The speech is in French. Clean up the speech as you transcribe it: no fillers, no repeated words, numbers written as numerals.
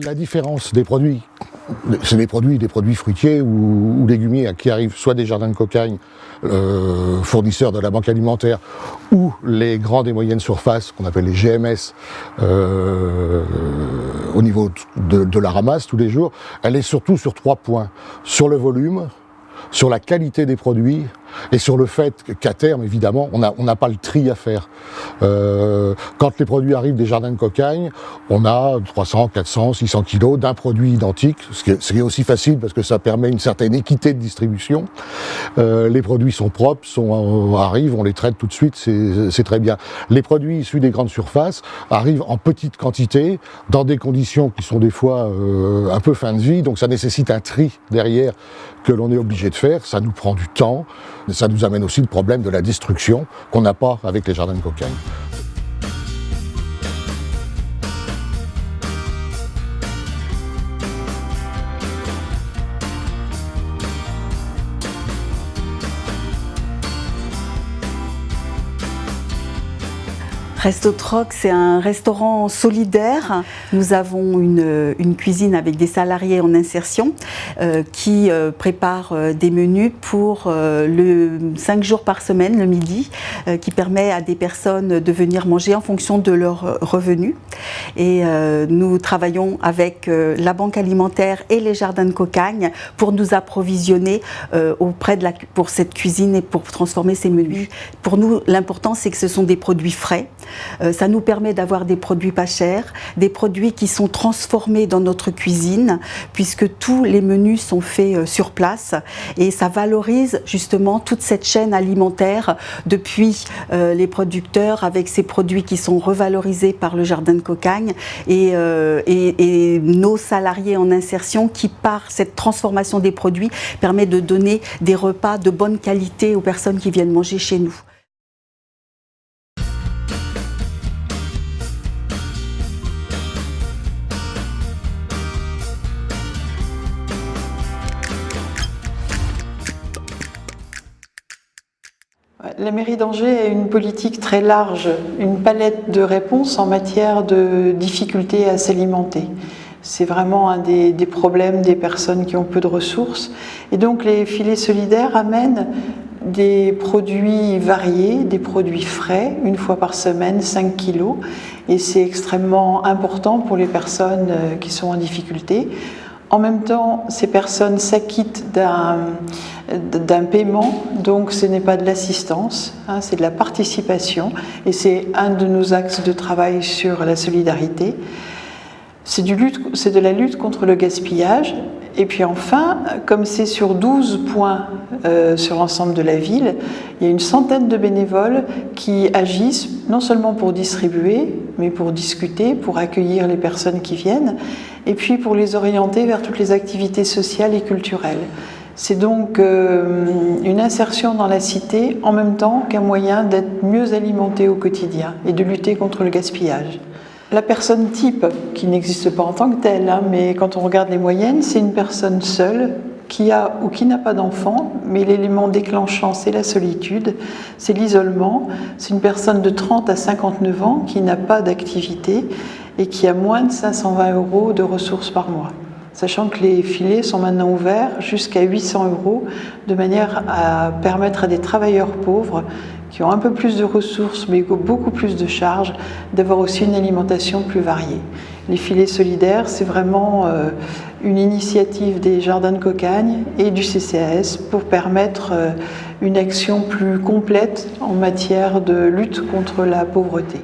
La différence des produits, c'est des produits fruitiers ou légumiers qui arrivent soit des jardins de cocagne, fournisseurs de la banque alimentaire, ou les grandes et moyennes surfaces, qu'on appelle les GMS, au niveau de la ramasse tous les jours. Elle est surtout sur 3 points. Sur le volume, sur la qualité des produits et sur le fait qu'à terme, évidemment, on n'a pas le tri à faire. Quand les produits arrivent des jardins de cocagne, on a 300, 400, 600 kilos d'un produit identique, ce qui est aussi facile parce que ça permet une certaine équité de distribution. Les produits sont propres, arrivent, on les traite tout de suite, c'est très bien. Les produits issus des grandes surfaces arrivent en petite quantité, dans des conditions qui sont des fois un peu fin de vie, donc ça nécessite un tri derrière que l'on est obligé de faire, ça nous prend du temps, mais ça nous amène aussi le problème de la destruction qu'on n'a pas avec les jardins de cocagne. Resto Troc, c'est un restaurant solidaire. Nous avons une cuisine avec des salariés en insertion qui préparent des menus pour 5 jours par semaine, le midi, qui permet à des personnes de venir manger en fonction de leurs revenus. Et nous travaillons avec la banque alimentaire et les jardins de cocagne pour nous approvisionner pour cette cuisine et pour transformer ces menus. Pour nous, l'important, c'est que ce sont des produits frais. Ça nous permet d'avoir des produits pas chers, des produits qui sont transformés dans notre cuisine, puisque tous les menus sont faits sur place, et ça valorise justement toute cette chaîne alimentaire depuis les producteurs avec ces produits qui sont revalorisés par le jardin de cocagne et nos salariés en insertion qui, par cette transformation des produits, permet de donner des repas de bonne qualité aux personnes qui viennent manger chez nous. La mairie d'Angers a une politique très large, une palette de réponses en matière de difficultés à s'alimenter. C'est vraiment un des problèmes des personnes qui ont peu de ressources. Et donc les filets solidaires amènent des produits variés, des produits frais, une fois par semaine, 5 kilos. Et c'est extrêmement important pour les personnes qui sont en difficulté. En même temps, ces personnes s'acquittent d'un paiement, donc ce n'est pas de l'assistance, c'est de la participation, et c'est un de nos axes de travail sur la solidarité. C'est de la lutte contre le gaspillage. Et puis enfin, comme c'est sur 12 points sur l'ensemble de la ville, il y a une centaine de bénévoles qui agissent non seulement pour distribuer, mais pour discuter, pour accueillir les personnes qui viennent, et puis pour les orienter vers toutes les activités sociales et culturelles. C'est donc une insertion dans la cité en même temps qu'un moyen d'être mieux alimenté au quotidien et de lutter contre le gaspillage. La personne type, qui n'existe pas en tant que telle, mais quand on regarde les moyennes, c'est une personne seule qui a ou qui n'a pas d'enfant, mais l'élément déclenchant, c'est la solitude, c'est l'isolement. C'est une personne de 30 à 59 ans qui n'a pas d'activité et qui a moins de 520 € de ressources par mois. Sachant que les filets sont maintenant ouverts jusqu'à 800 €, de manière à permettre à des travailleurs pauvres qui ont un peu plus de ressources mais beaucoup plus de charges, d'avoir aussi une alimentation plus variée. Les filets solidaires, c'est vraiment une initiative des jardins de cocagne et du CCAS pour permettre une action plus complète en matière de lutte contre la pauvreté.